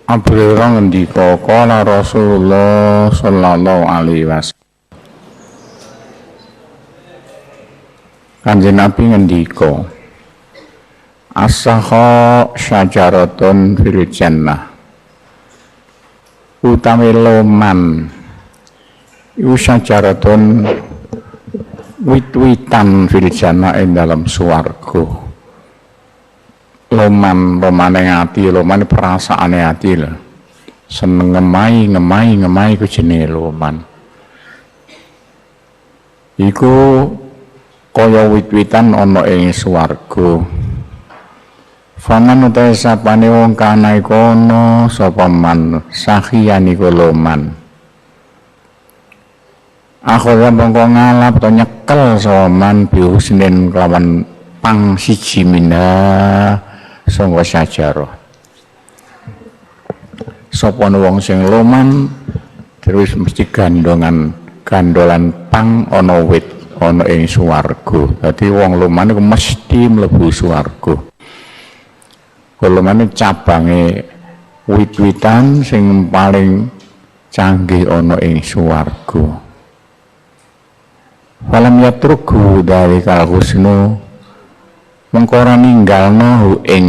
Abu Hurairah ngendika qala Rasulullah sallallahu alaihi wasallam. Kanjeng Nabi ngendika as-sakha syajaratun fil jannah. Utawi loman iku syajaratun wit-witan fil jannah ing dalam swarga. Lomane ati, lomane perasaane ati lho. Seneng ngemai ku jenenge loman. Iku kaya wit-witan ana ing swarga. Faman utahe sapane wong kana iku ana sapa man sahiyan iku loman. Akhirnya mongko ngalap to nyekel sapa man bihusnin kelawan pang siji minha sangga sajarah. Sapa wong sing loman terus mesti gandolan pang ana wit ana ing swarga. Dadi wong loman iku mesti mlebu swarga. Golongane cabange wit-witan sing paling canggih ana ing swarga. Falam yatruku dari kalhusnu mengko ora ninggalno ing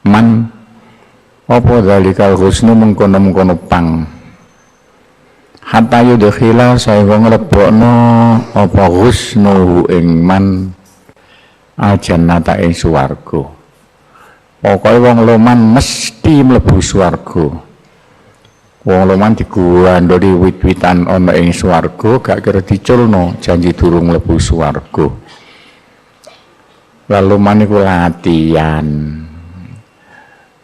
man apa dalikal husnu mengkono-mengkono pang hatta yudkhila saengga nglebokno apa husnu ing man aljannata ing swarga. Pokoke wong loman mesti mlebu swarga. Wong loman digandoli wit-witan ana ing swarga gak kira diculno janji durung mlebu swarga. Lalu maniku latihan.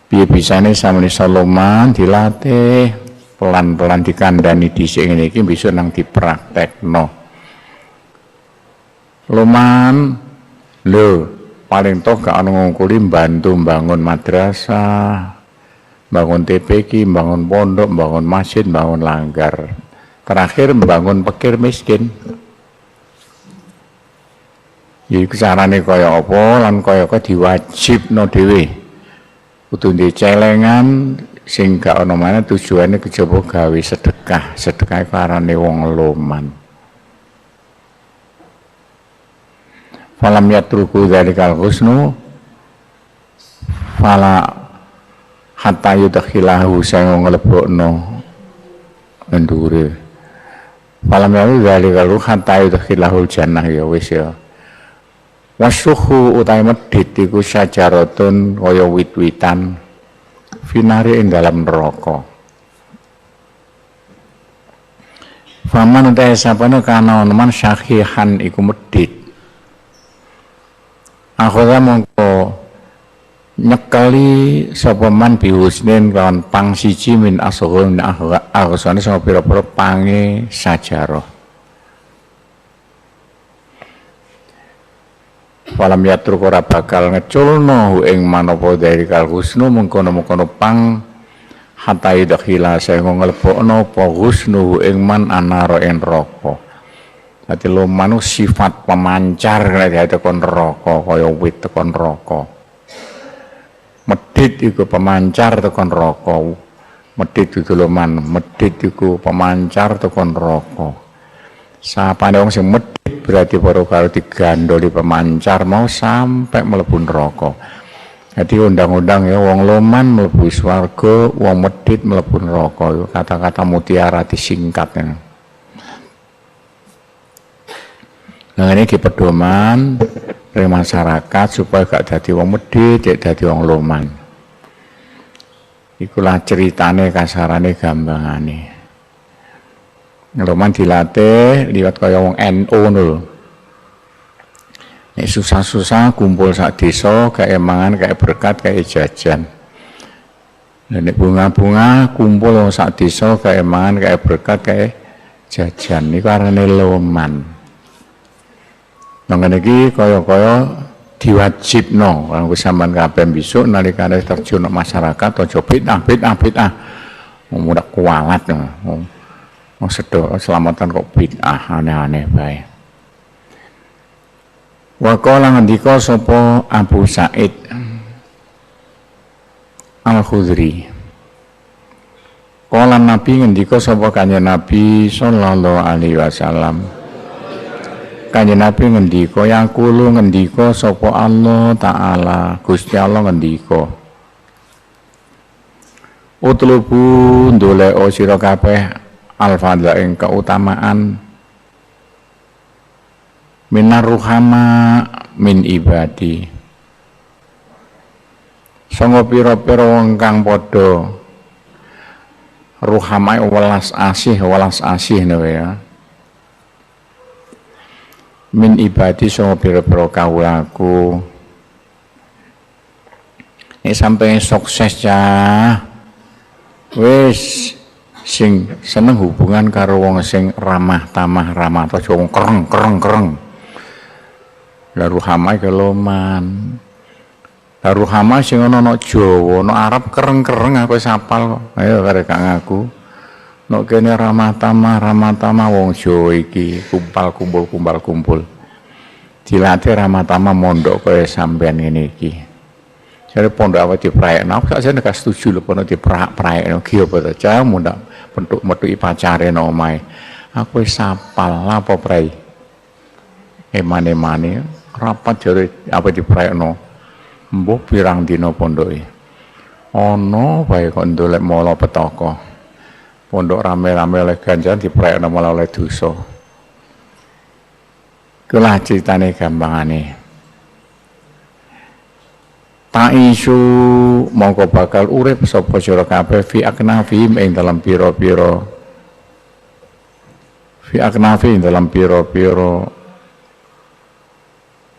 Piye bisane samene loman dilatih pelan-pelan dikandani dhisik ngene iki besok nang dipraktekno. Loman lho paling toh gak ana ngungkuli bantu bangun madrasah, bangun TPQ, bangun pondok, bangun masjid, bangun langgar. Terakhir bangun fakir miskin. Iku carane kaya apa lan kaya diwajibno dhewe. Kudu ndek celengan sing gak ana maneh tujuane kejaba gawe sedekah. Sedekah karane wong loman. Falam yatruku dzalikal husnu fala hatta yudkhilahu sing nglebokno ndure. Falam yatruku dzalikal hatta yudkhilahu jannah ya wis ya. Wasuhu utai medit iku syajaratun kaya wit-witan finari ing dalam neraka. Faman utai sapane kana man syahihan iku medit. Akhirnya mongko nyekeli sapa man bihusnin kawan pang siji min asghun aghsane sama pira-pira pange sajarah. Walam yatruk ora bakal ngeculno ing manapa dari kalhusnu mengkono-mengkono pang hatta yudkhila sehingga nglebokno apa husnu ing man anara ing neraka. Dadi loman sifat pemancar nek tekan neraka kaya wit tekan neraka. Medit iku pemancar tekan neraka. Medit itu loman, medit iku pemancar tekan neraka. Sapane wong sing medit berarti baru kalau digandoli pemancar mau sampai mlebu neraka. Jadi undang-undang ya wong loman mlebu swarga, wong medit mlebu neraka. Kata-kata mutiara disingkat ya. Nah ini pedoman dari masyarakat supaya gak dadi wong medit, dadi wong loman. Ikulah ceritane kasarane gambangane. Loman dilatih liwat kaya wong NU lho. Nek susah-susah kumpul sak desa kayak mangan kayak berkat kayak jajan. Nek bunga-bunga kumpul wong sak desa kayak mangan kayak berkat kayak jajan. Niku arane loman. Nang iki kaya-kaya diwajibno kanggo sampean kabeh besok nalikane terjun masyarakat aja bid'ah. Mudah kualat mau sedok selamatan kok bid'ah aneh-aneh bae. Wa qala ngendika sapa Abu Sa'id Al-Khudri Kala Nabi ngendika sapa Kanjeng Nabi sallallahu alaihi wasallam. Kanjeng Nabi ngendika yaqulu ngendika sapa Allah taala Gusti Allah ngendika utlubu ndolek sira kabeh al-fadla ing keutamaan minar ruhama min ibadi sanga pira-pira wong kang padha ruhamai welas asih ya min ibadi sanga pira-pira kawulaku ini sampai sukses ya wis sing seneng hubungan karo wong sing ramah tamah ramah aja wong kereng lalu hamai keloman lalu hamai sing ana Jawa ana Arab kereng aku sapal kok ayo karek ngaku nek kene ramah tamah wong Jawa iki kumpul dilatih ramah tamah mondok kaya sampean ngene iki jare pondok apa dipraekno aku sak jane gak setuju lho pondok dipraekno ki apa to cah mundak metuki pacare nang omahe aku wis sapal apa prai emane rapat jare apa dipraekno mbok pirang dina pondoke ana bae kok ndolek mala petaka pondok rame-rame oleh ganjaran dipraekno malah oleh dosa kulah critane gampangane Taisu mongko bakal urip sapa sira kabeh fi aknafihim ing dalam pira-pira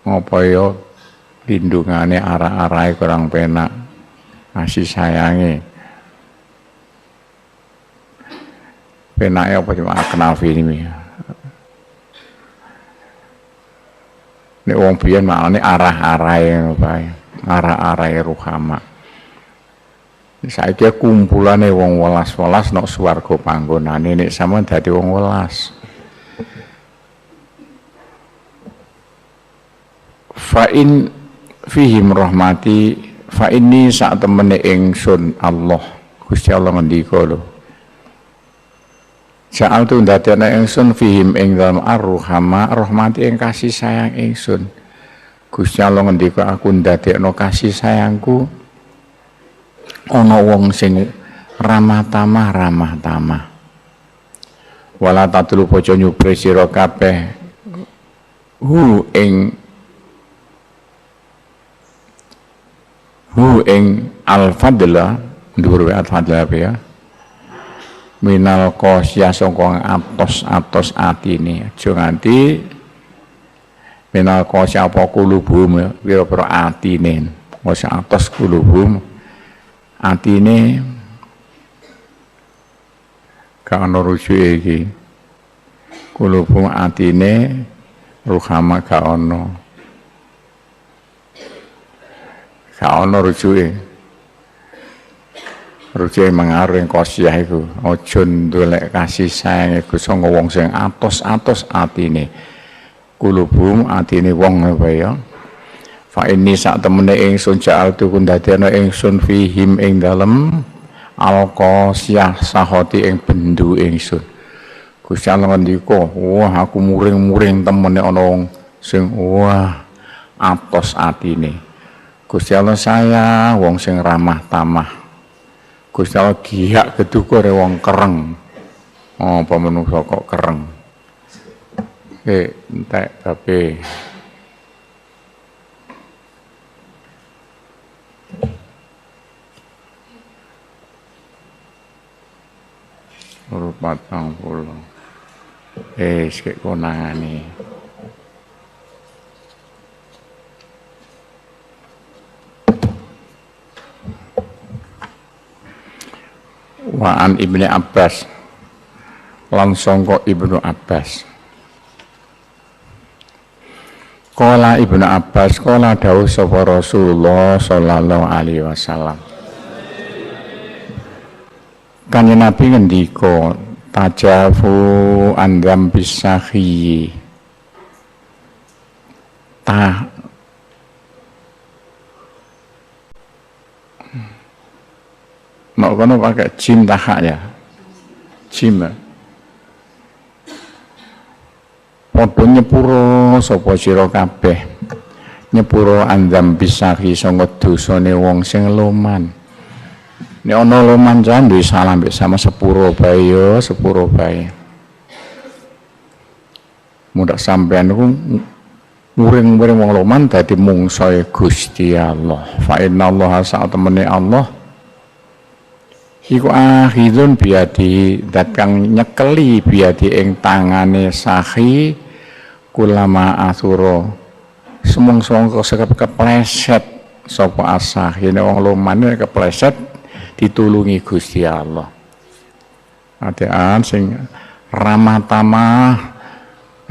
apa ya lindungane arah-arahe kurang penak kasih sayange penake apa cuma aknafi ini nek wong biyen makane arah-arahe bae arah-arahe ruhama saiki kumpulane wong welas-welas nek swarga panggonane nek sampean dadi wong welas fa in fihim rahmati fa inni sak temene ingsun Allah Gusti Allah ngendika lho Ja'al tu ndadekne ingsun fihim ing dalem ar-ruhama rahmati ing kasih sayang ingsun Gusti Allah ngendika aku ndadekno kasih sayangku ana wong sing ramah tamah wala tatlu poco nyupre sira kabeh hu ing al-fadla dhuwur al-fadla ya minal qasya sangka atos atine aja nganti minal qasya apa kulubum pira-pira atine qasya atos kulubum atine gak ana rujuke iki kulubum atine ruhama gak ana rujuke mengaruh yang kosyah itu aja ndolek kasih sayang iku sanga wong sing atos atine kulubum atine wong apa ya fa ini sak temene ingsun ja'al tu kundadena ingsun fihim ing dalem al-qasyah sahoti ing bendu ingsun Gusti Allah ngendika wah aku muring-muring temene ana wong sing wah atos atine Gusti Allah sayang wong sing ramah tamah Gusti Allah giyak kedukur wong kereng apa menungso kok kereng entek tapi patang puluh sekek konangane Wa'an Ibnu Abbas lan sangka Ibnu Abbas Qala Ibnu Abbas qala dawuh sapa Rasulullah sallallahu alaihi wasallam Kanjeng Nabi ngendika tajafu andam bisahi Nek kono pakai jim tahak ya. rajim. Padha nyepuro sapa sira kabeh. Nyepuro andam bisahi sanga dosane wong sing loman. Nek ana loman jan duwe salah mbek sama sepuro bae ya, sepuro bae. Mudak sampean niku muring-muring wong loman dadi mungsae Gusti Allah. Fa innallaha sa'atemene Allah iku akhidun biadi dat kang nyekeli biadi ing tangane sahi kulama asura semong-semong kepleset sapa asahi nek wong loman kepleset ditulungi Gusti Allah. Adean sing ramah tamah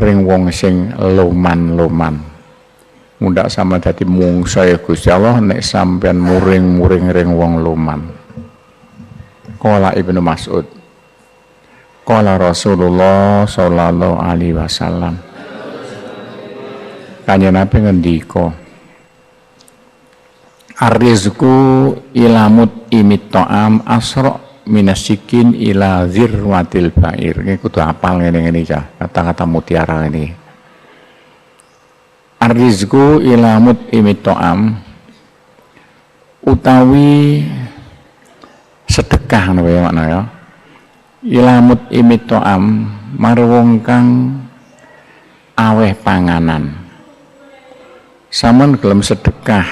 ring wong sing loman-loman. Mundak sama dadi mungsae Gusti Allah nek sampean muring-muring ring wong loman. Qala Ibnu Mas'ud. Qala Rasulullah sallallahu alaihi wasallam. Kanjeng Nabi ngendika, ar-rizqu ilamut imit ta'am asra minasikin ila zirwatil ba'ir. Ini kudu hafal ngene-ngene ya, kata-kata mutiara ini. Ar-rizqu ilamut imit ta'am utawi sedekah napa ya makna ya. Ilamut imit ta'am marwong kang aweh panganan. Samun gelem sedekah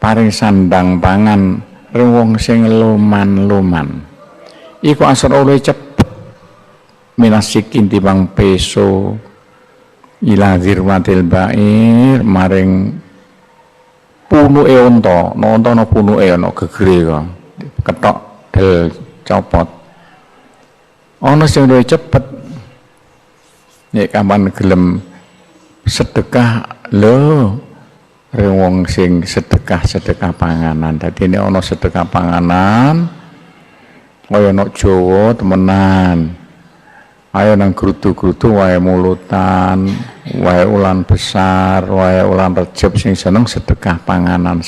paring sandang pangan ring wong sing loman-loman iku asra oleh cepet minasikin timbang peso ila zirwatil ba'ir maring punuke unta no punuke ana gegere kok ketok del copot ana sing luwih cepet nek kapan gelem sedekah lho ring wong sing sedekah panganan. Dadi nek ana sedekah panganan kaya nek Jawa temenan. Ayo nang grutu-grutu wae mulutan, wae ulan besar, wae ulan Rejab sing seneng sedekah panganan.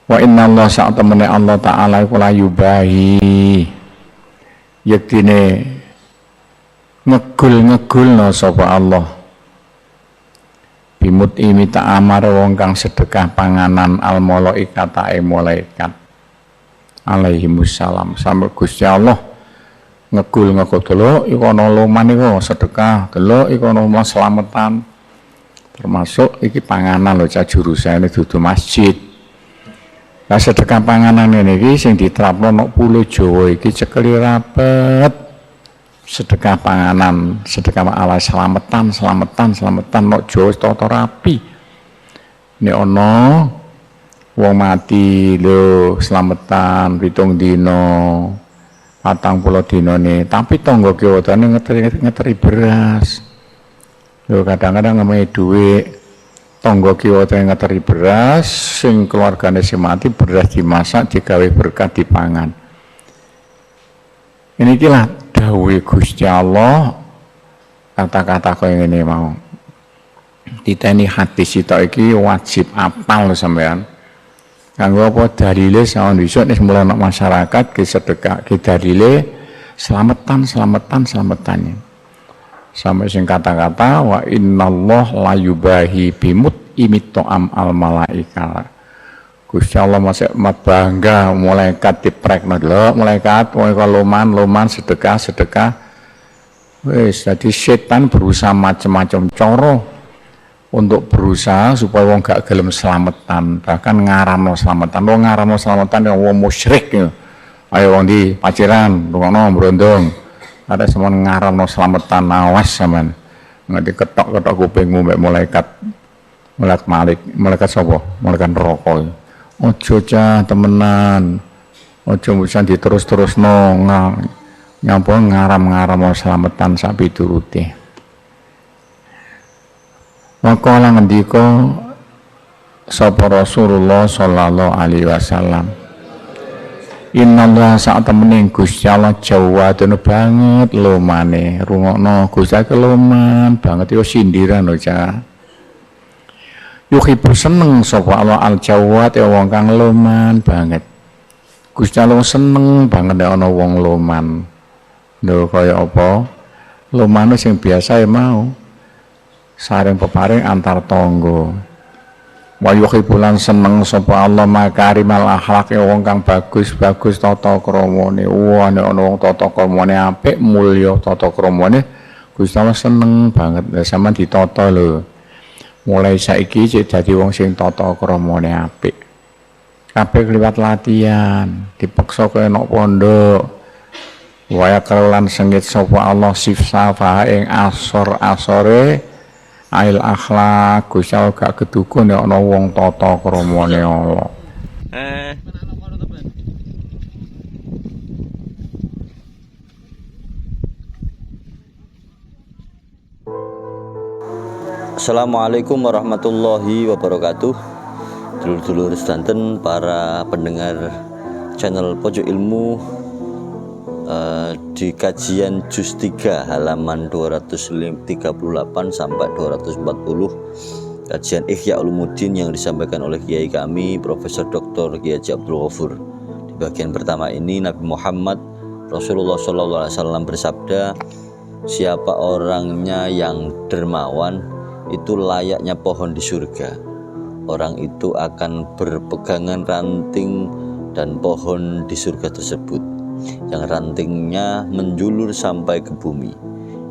Wa innallaha sa'atemene Allah taala iku la yubahi. Yektine ngegul-ngegulna sapa Allah. Bimut imi ta'amar wong kang sedekah panganan al malaikata malaikat alaihimussalam. Sampe Gusti Allah ngegul delok iku ana loman iku sedekah, delok iku ana slametan. Termasuk iki panganan lho cah jurusane dudu masjid. Lah sedekah panganan ngene iki sing diterapno nek pulo Jawa iki cekeli rapet. Sedekah panganan, sedekah ala selamatan nek Jawa tata rapi. Nek ana wong mati lho selamatan 7 dina, 40 dinane, tapi tangga kiwatane ngeteri beras. Lho kadang-kadang ngemehi dhuwit, tangga kiwatane ngeteri beras, sing keluargane sing mati beras dimasak digawe berkat dipangan. Ini kilah dawuh Gusti Allah kata-kata kaya ngene mau. Diteni hadis iki wajib apal sampean. Kanggo apa dalile saon iso nek mulai masyarakat ki sedekah ki dalile selamatan. Sampai sing kata-kata wa innallaha la yubahi bimut imit ta'am al malaika. Gusti Allah masih bangga malaikat diprekno lho malaikat kalau loman sedekah wis dadi setan berusaha macam-macam cara untuk berusaha supaya wong gak gelem selamatan, bahkan ngaramno selamatan yang wong musyrik ya. Ayo wong di paciran rungono brondong ada semua ngaramno selamatan awas sampean ngerti ketok-ketok kupingmu mbek malaikat sapa malaikat neraka. Ojo cah temenan, ojo bisa diterus-terusno nyampo ngaram-ngaram selamatan sak piturute. Maka ngendika sapa Rasulullah sallallahu alaihi wasallam. Innallaha sa'atemene Gusti Allah jawadun banget lomane. Rungokno Gusti keloman banget yo sindiran lho cah. Yuhibu seneng sapa Allah al-jawad ya wong kang loman banget. Gusti Allah seneng banget nek ana wong loman. Lho kaya apa? Lomane sing biasa ya mau. Saring peparing antar tangga. Wa yuhibbulan seneng sapa Allah makarimal akhlaq wong kang bagus-bagus tata kramane. Wah nek ana wong tata kramane apik, mulya tata kramane Gusti Allah seneng banget. Lah sampean ditata lho. Mulai saiki cek dadi wong sing tata kramane apik. Kabeh kliwat latihan, dipaksa kaya nok pondok. Waya kelan sengit sapa Allah sifsafa ing asor-asore ail akhlak Gusti Allah gak kedukun nek ana wong tata kramane Allah. Assalamualaikum warahmatullahi wabarakatuh. Dulur-dulur sedanten para pendengar channel Pojok Ilmu, di kajian juz 3 halaman 238 sampai 240 kajian Ihya Ulumuddin yang disampaikan oleh Kiai kami Profesor Dr. Kiai Haji Abdul Ghafur. Di bagian pertama ini Nabi Muhammad Rasulullah SAW bersabda, siapa orangnya yang dermawan itu layaknya pohon di surga. Orang itu akan berpegangan ranting dan pohon di surga tersebut, yang rantingnya menjulur sampai ke bumi.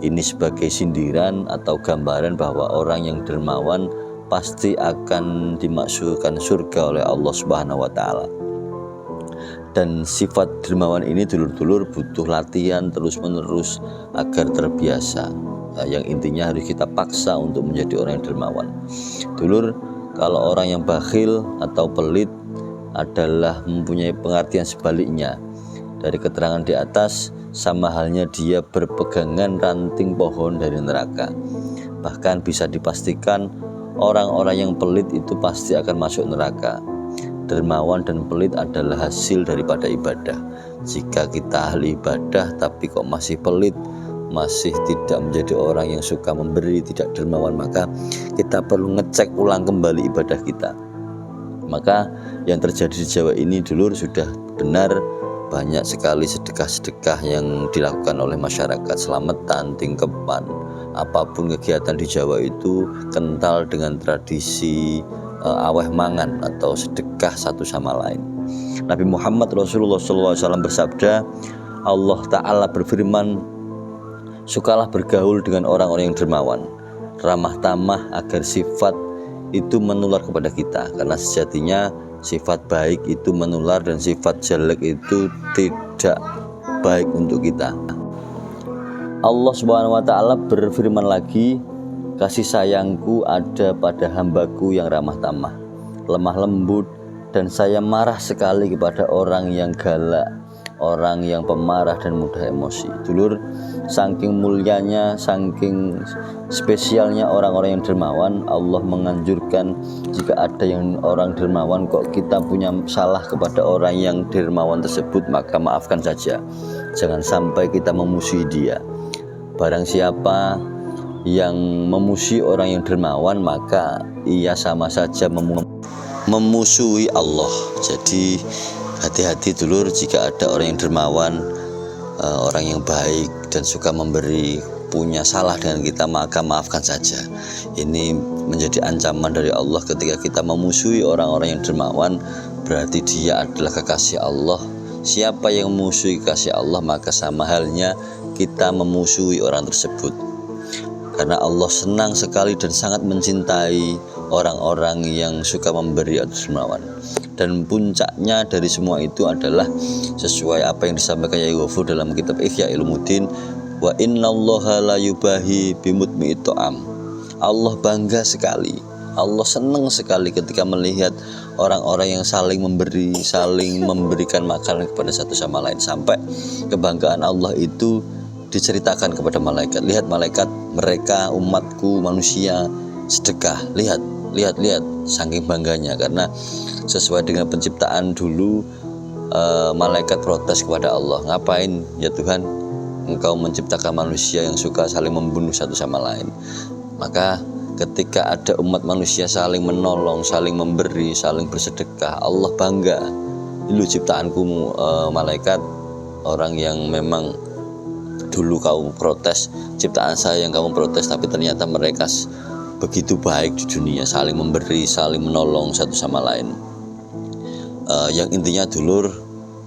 Ini sebagai sindiran atau gambaran bahwa orang yang dermawan pasti akan dimasukkan surga oleh Allah Subhanahu wa taala. Dan sifat dermawan ini dulur-dulur butuh latihan terus-menerus agar terbiasa. Yang intinya harus kita paksa untuk menjadi orang yang dermawan. Dulur, kalau orang yang bakhil atau pelit adalah mempunyai pengertian sebaliknya dari keterangan di atas, sama halnya dia berpegangan ranting pohon dari neraka. Bahkan bisa dipastikan orang-orang yang pelit itu pasti akan masuk neraka. Dermawan dan pelit adalah hasil daripada ibadah. Jika kita ahli ibadah tapi kok masih pelit, masih tidak menjadi orang yang suka memberi, tidak dermawan, maka kita perlu ngecek ulang kembali ibadah kita. Maka yang terjadi di Jawa ini dulur sudah benar, banyak sekali sedekah-sedekah yang dilakukan oleh masyarakat, selamatan, tingkepan, apapun kegiatan di Jawa itu kental dengan tradisi aweh mangan atau sedekah satu sama lain. Nabi Muhammad Rasulullah SAW bersabda, Allah Ta'ala berfirman, sukalah bergaul dengan orang-orang yang dermawan, ramah tamah, agar sifat itu menular kepada kita. Karena sejatinya sifat baik itu menular dan sifat jelek itu tidak baik untuk kita. Allah Subhanahu wa taala berfirman lagi, kasih sayangku ada pada hambaku yang ramah tamah, lemah lembut, dan saya marah sekali kepada orang yang galak, orang yang pemarah dan mudah emosi. Dulur, saking mulianya, saking spesialnya orang-orang yang dermawan, Allah menganjurkan jika ada yang orang dermawan kok kita punya salah kepada orang yang dermawan tersebut, maka maafkan saja. Jangan sampai kita memusuhi dia. Barang siapa yang memusuhi orang yang dermawan, maka ia sama saja memusuhi Allah. Jadi hati-hati dulur, jika ada orang yang dermawan, orang yang baik dan suka memberi, punya salah dengan kita, maka maafkan saja. Ini menjadi ancaman dari Allah ketika kita memusuhi orang-orang yang dermawan, berarti dia adalah kekasih Allah. Siapa yang memusuhi kekasih Allah, maka sama halnya kita memusuhi orang tersebut. Karena Allah senang sekali dan sangat mencintai orang-orang yang suka memberi atau dermawan. Dan puncaknya dari semua itu adalah sesuai apa yang disampaikan Kiai Ghafur dalam kitab Ihya Ulumuddin, wa innallaha la yubahi bimutmi'it ta'am. Allah bangga sekali, Allah senang sekali ketika melihat orang-orang yang saling memberi, saling memberikan makanan kepada satu sama lain, sampai kebanggaan Allah itu diceritakan kepada malaikat. Lihat malaikat, mereka umatku manusia sedekah, lihat saking bangganya. Karena sesuai dengan penciptaan dulu, malaikat protes kepada Allah, ngapain ya Tuhan engkau menciptakan manusia yang suka saling membunuh satu sama lain. Maka ketika ada umat manusia saling menolong, saling memberi, saling bersedekah, Allah bangga. lu ciptaanku malaikat, orang yang memang dulu kamu protes ciptaan saya yang kamu protes, tapi ternyata mereka begitu baik di dunia, saling memberi, saling menolong satu sama lain. Yang intinya dulur,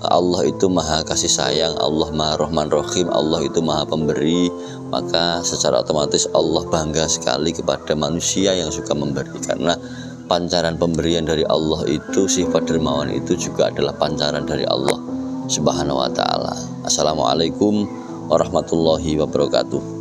Allah itu maha kasih sayang, Allah maha rahman rahim, Allah itu maha pemberi. Maka secara otomatis Allah bangga sekali kepada manusia yang suka memberi, karena pancaran pemberian dari Allah itu, sifat dermawan itu juga adalah pancaran dari Allah Subhanahu wa ta'ala. Assalamualaikum warahmatullahi wabarakatuh.